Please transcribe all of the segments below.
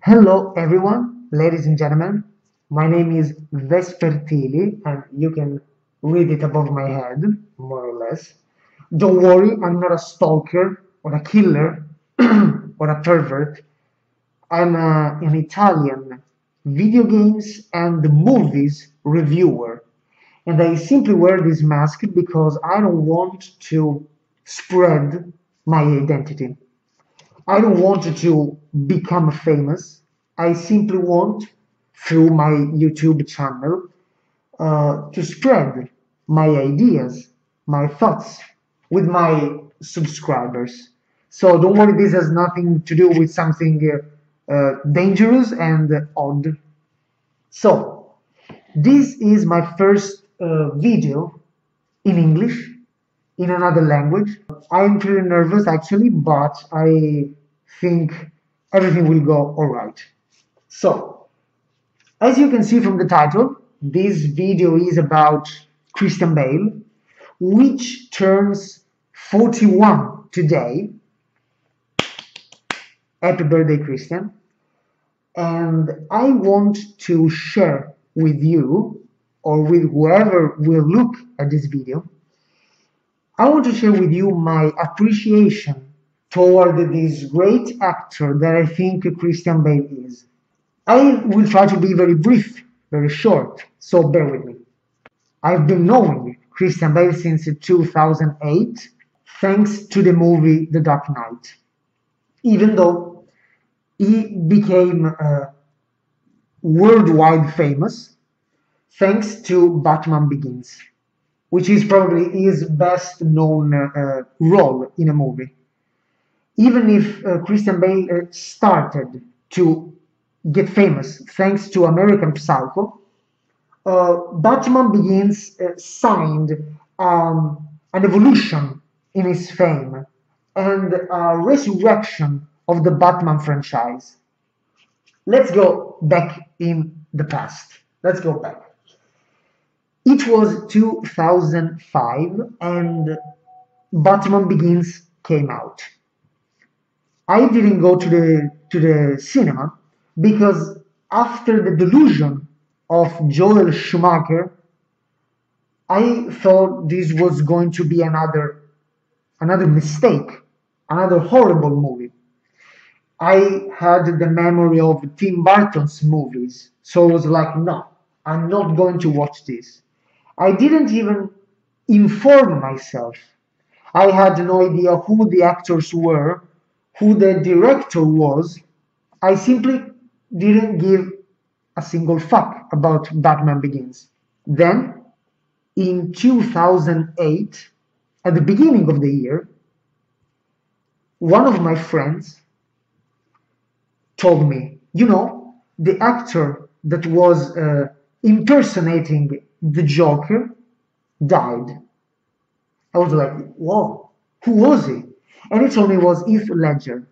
Hello everyone, ladies and gentlemen. My name is Vespertili and you can read it above my head, more or less. Don't worry, I'm not a stalker or a killer or a pervert. I'm an Italian video games and movies reviewer. And I simply wear this mask because I don't want to spread my identity. I don't want to become famous. I simply want, through my YouTube channel, to spread my ideas, my thoughts with my subscribers. So don't worry, this has nothing to do with something dangerous and odd. So this is my first video in English, in another language. I'm pretty nervous actually, but I think everything will go alright. So, as you can see from the title, this video is about Christian Bale, which turns 41 today. Happy birthday, Christian. And I want to share with you, or with whoever will look at this video, I want to share with you my appreciation toward this great actor that I think Christian Bale is. I will try to be very brief, very short, so bear with me. I've been knowing Christian Bale since 2008, thanks to the movie The Dark Knight, even though he became worldwide famous thanks to Batman Begins, which is probably his best known role in a movie. Even if Christian Bale started to get famous thanks to American Psycho, Batman Begins signed an evolution in his fame and a resurrection of the Batman franchise. Let's go back in the past. Let's go back. It was 2005 and Batman Begins came out. I didn't go to the cinema because after the delusion of Joel Schumacher, I thought this was going to be another mistake, another horrible movie. I had the memory of Tim Burton's movies, so I was like, no, I'm not going to watch this. I didn't even inform myself. I had no idea who the actors were, who the director was. I simply didn't give a single fuck about Batman Begins. Then, in 2008, at the beginning of the year, one of my friends told me, you know, the actor that was impersonating the Joker died. I was like, whoa, who was he? And he told me it was Heath Ledger.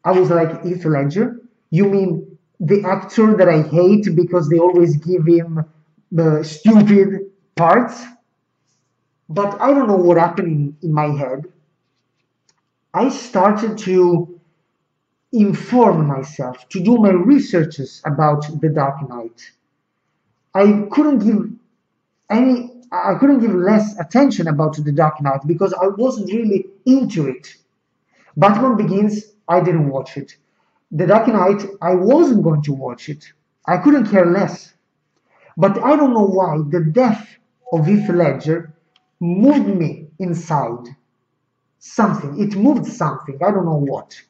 I was like, Heath Ledger? You mean the actor that I hate because they always give him the stupid parts? But I don't know what happened in my head. I started to inform myself, to do my researches about The Dark Knight. I couldn't give less attention about The Dark Knight because I wasn't really into it. Batman Begins, I didn't watch it. The Dark Knight, I wasn't going to watch it. I couldn't care less. But I don't know why the death of Heath Ledger moved me inside. Something. It moved something. I don't know what.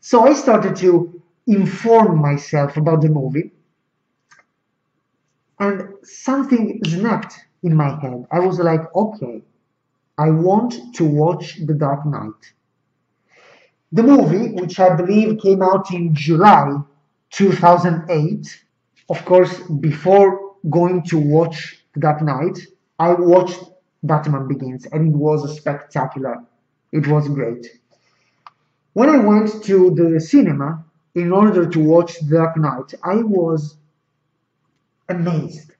So I started to inform myself about the movie. And something snapped in my head. I was like, okay, I want to watch The Dark Knight. The movie, which I believe came out in July 2008, of course, before going to watch The Dark Knight, I watched Batman Begins, and it was spectacular. It was great. When I went to the cinema in order to watch The Dark Knight, I was amazed.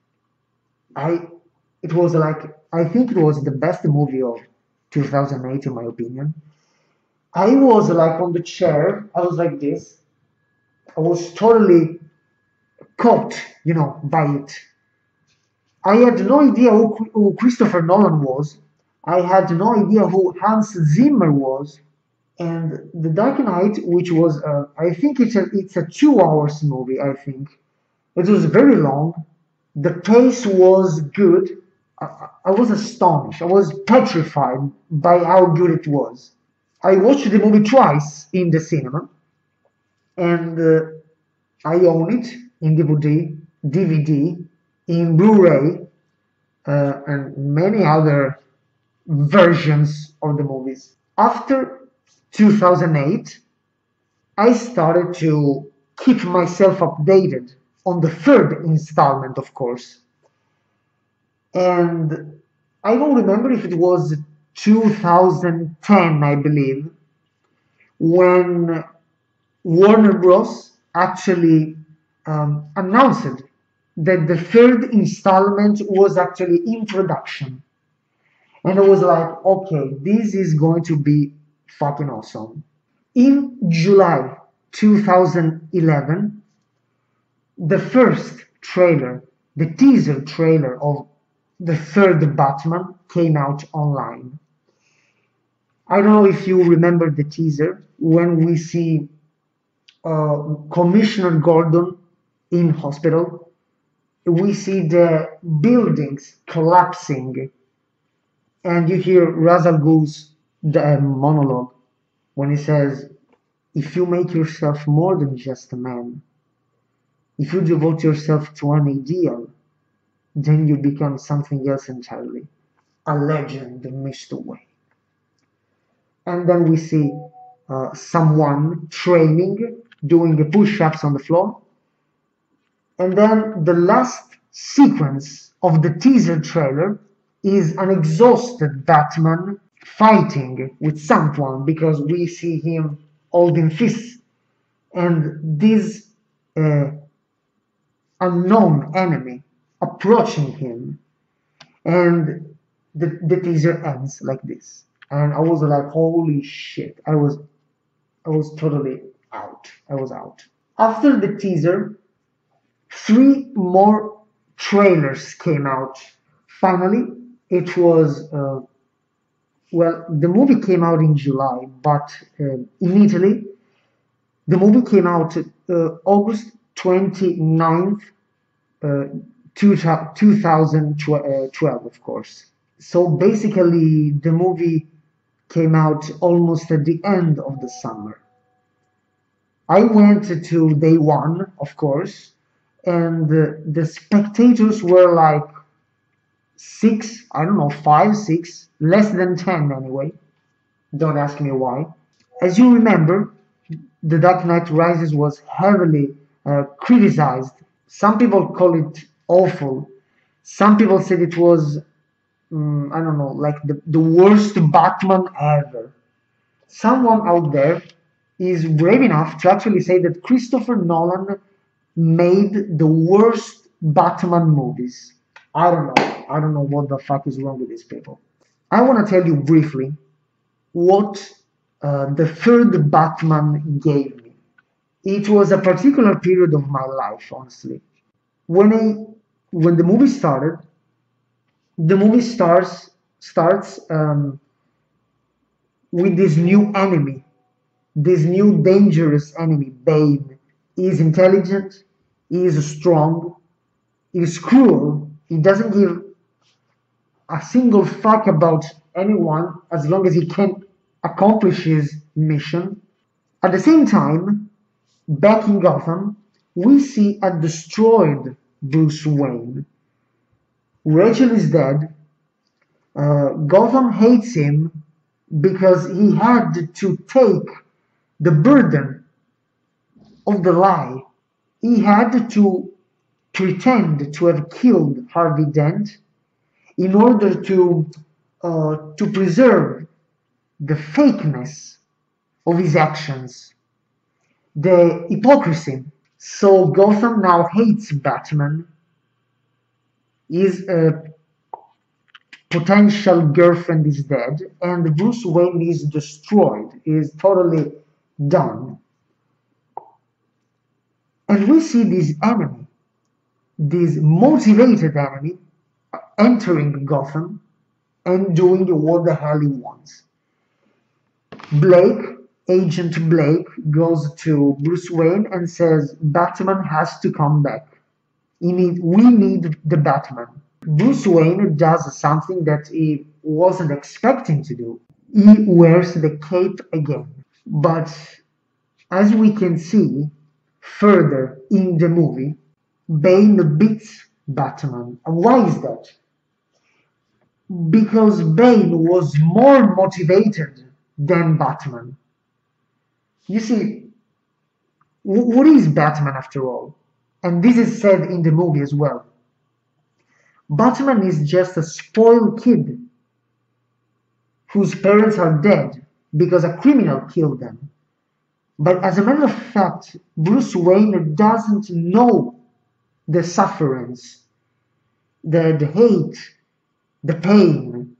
It was like, I think it was the best movie of 2008 in my opinion. I was like on the chair, I was like this, I was totally caught, by it. I had no idea who Christopher Nolan was. I had no idea who Hans Zimmer was. And The Dark Knight, which was, I think it's a 2 hours movie, I think. It was very long. The pace was good. I was astonished. I was petrified by how good it was. I watched the movie twice in the cinema, and I own it in DVD, in Blu-ray, and many other versions of the movies. After 2008, I started to keep myself updated on the third installment, of course. And I don't remember if it was 2010, I believe, when Warner Bros. Actually announced that the third installment was actually in production. And I was like, okay, this is going to be fucking awesome. In July 2011, the first trailer, the teaser trailer of the third Batman came out online. I don't know if you remember the teaser when we see Commissioner Gordon in hospital. We see the buildings collapsing, and you hear Ra's al Ghul's monologue when he says, "If you make yourself more than just a man, if you devote yourself to an ideal, then you become something else entirely, a legend missed away." And then we see someone training, doing push-ups on the floor. And then the last sequence of the teaser trailer is an exhausted Batman fighting with someone, because we see him holding fists. And this unknown enemy approaching him. And the teaser ends like this. And I was like, holy shit. I was totally out. I was out. After the teaser, 3 more trailers came out. Finally, it was, the movie came out in July, but in Italy, the movie came out August 29th, 2012, of course. So basically, the movie came out almost at the end of the summer. I went to day one, of course, and the spectators were like 6, I don't know, 5, 6, less than 10 anyway. Don't ask me why. As you remember, The Dark Knight Rises was heavily criticized. Some people call it awful. Some people said it was I don't know, like the worst Batman ever. Someone out there is brave enough to actually say that Christopher Nolan made the worst Batman movies. I don't know. I don't know what the fuck is wrong with these people. I want to tell you briefly what the third Batman gave me. It was a particular period of my life, honestly. When the movie started, the movie starts with this new enemy, this new dangerous enemy, Bane. He is intelligent, he is strong, he is cruel, he doesn't give a single fuck about anyone as long as he can accomplish his mission. At the same time, back in Gotham, we see a destroyed Bruce Wayne. Rachel is dead. Gotham hates him because he had to take the burden of the lie. He had to pretend to have killed Harvey Dent in order to preserve the fakeness of his actions, the hypocrisy. So Gotham now hates Batman. His potential girlfriend is dead, and Bruce Wayne is destroyed. He is totally done. And we see this enemy, this motivated enemy, entering Gotham and doing what the hell he wants. Blake, Agent Blake, goes to Bruce Wayne and says Batman has to come back. We need the Batman. Bruce Wayne does something that he wasn't expecting to do. He wears the cape again. But as we can see further in the movie, Bane beats Batman. And why is that? Because Bane was more motivated than Batman. You see, what is Batman after all? And this is said in the movie as well. Batman is just a spoiled kid whose parents are dead because a criminal killed them. But as a matter of fact, Bruce Wayne doesn't know the sufferance, the hate, the pain.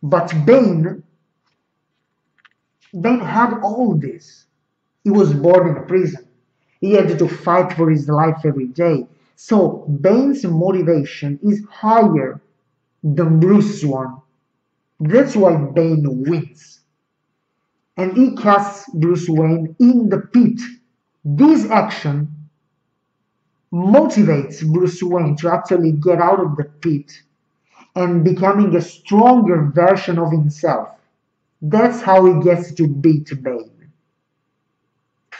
But Bane had all this. He was born in a prison. He had to fight for his life every day. So Bane's motivation is higher than Bruce's one. That's why Bane wins. And he casts Bruce Wayne in the pit. This action motivates Bruce Wayne to actually get out of the pit and becoming a stronger version of himself. That's how he gets to beat Bane.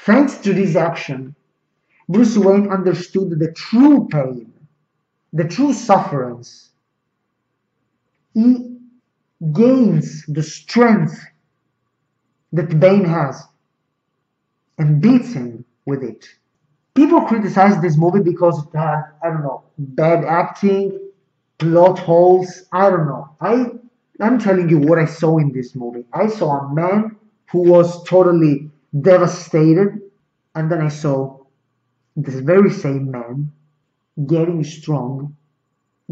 Thanks to this action, Bruce Wayne understood the true pain, the true sufferance. He gains the strength that Bane has and beats him with it. People criticize this movie because it had, bad acting, plot holes, I don't know. I'm telling you what I saw in this movie. I saw a man who was totally devastated, and then I saw this very same man getting strong,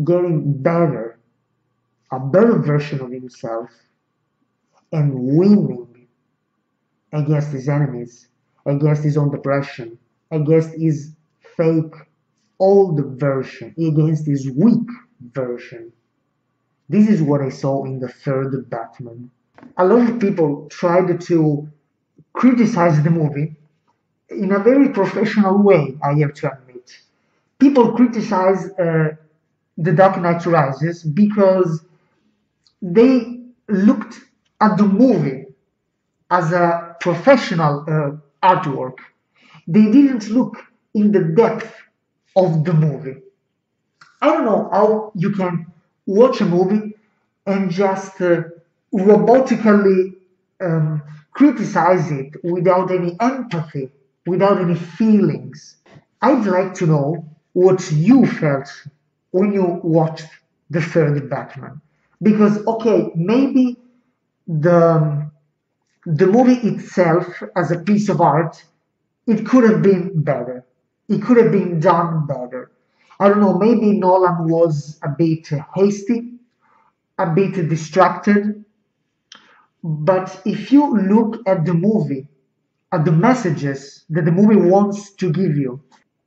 getting better, a better version of himself, and winning against his enemies, against his own depression, against his fake old version, against his weak version. This is what I saw in the third Batman. A lot of people tried to criticize the movie in a very professional way, I have to admit. People criticize The Dark Knight Rises because they looked at the movie as a professional artwork. They didn't look in the depth of the movie. I don't know how you can watch a movie and just robotically criticize it without any empathy, without any feelings. I'd like to know what you felt when you watched the third Batman. Because, okay, maybe the movie itself as a piece of art, it could have been better. It could have been done better. I don't know, maybe Nolan was a bit hasty, a bit distracted. But if you look at the movie, at the messages that the movie wants to give you,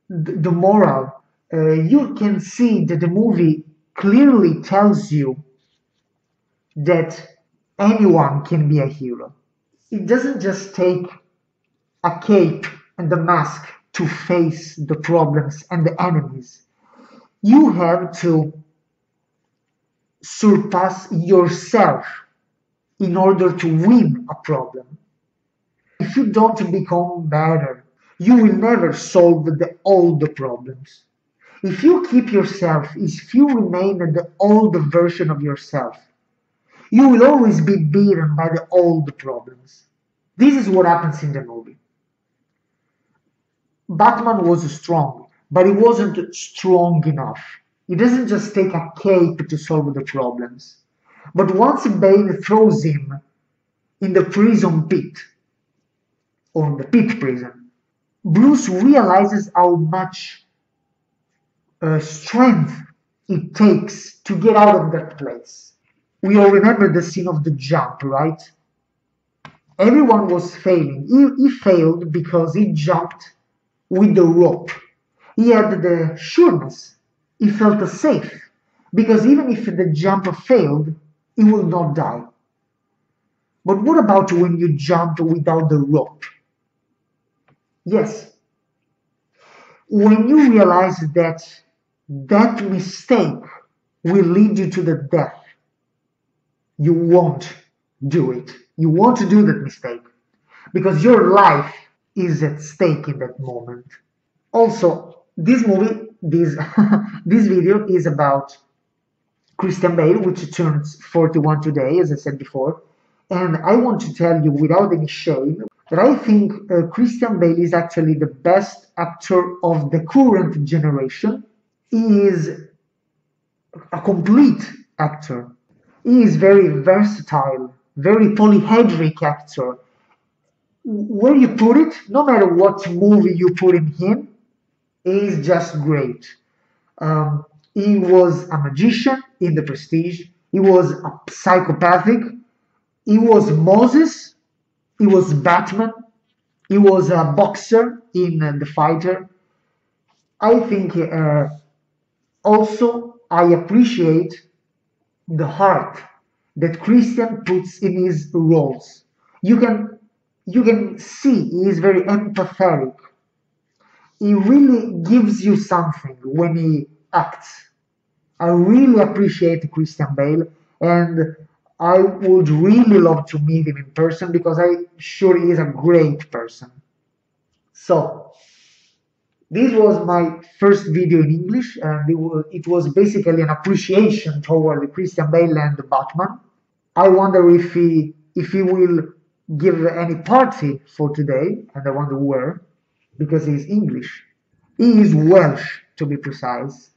the moral, you can see that the movie clearly tells you that anyone can be a hero. It doesn't just take a cape and a mask to face the problems and the enemies. You have to surpass yourself in order to win a problem. If you don't become better, you will never solve all the problems. If you keep yourself, if you remain the old version of yourself, you will always be beaten by the old problems. This is what happens in the movie. Batman was strong, but he wasn't strong enough. He doesn't just take a cape to solve the problems. But once Bane throws him in the prison pit, or the pit prison, Bruce realizes how much strength it takes to get out of that place. We all remember the scene of the jump, right? Everyone was failing. He failed because he jumped with the rope. He had the sureness. He felt safe. Because even if the jump failed, he will not die. But what about when you jump without the rope? Yes, when you realize that that mistake will lead you to the death, you won't do it. You won't do that mistake because your life is at stake in that moment. Also, this movie, this this video is about Christian Bale, which turns 41 today, as I said before. And I want to tell you without any shame that I think Christian Bale is actually the best actor of the current generation. He is a complete actor. He is very versatile, very polyhedric actor. Where you put it, no matter what movie you put him in, he is just great. He was a magician in The Prestige. He was a psychopathic. He was Moses. He was Batman. He was a boxer in The Fighter. I think also I appreciate the heart that Christian puts in his roles. You can see he is very empathetic. He really gives you something when he acts. I really appreciate Christian Bale, and I would really love to meet him in person because I'm sure he is a great person. So, this was my first video in English, and it was basically an appreciation toward Christian Bale and Batman. I wonder if he will give any party for today, and I wonder where, because he's English. He is Welsh, to be precise.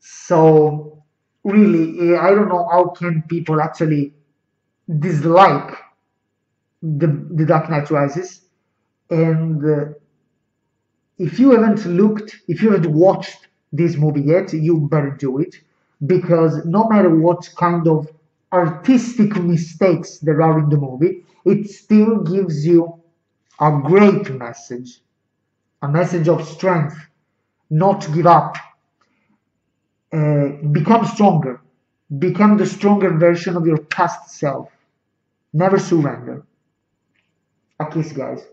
So really, I don't know how can people actually dislike the Dark Knight Rises, and if you haven't watched this movie yet, you better do it because no matter what kind of artistic mistakes there are in the movie, it still gives you a great message, a message of strength, not to give up, become stronger, become the stronger version of your past self, never surrender. A kiss, guys.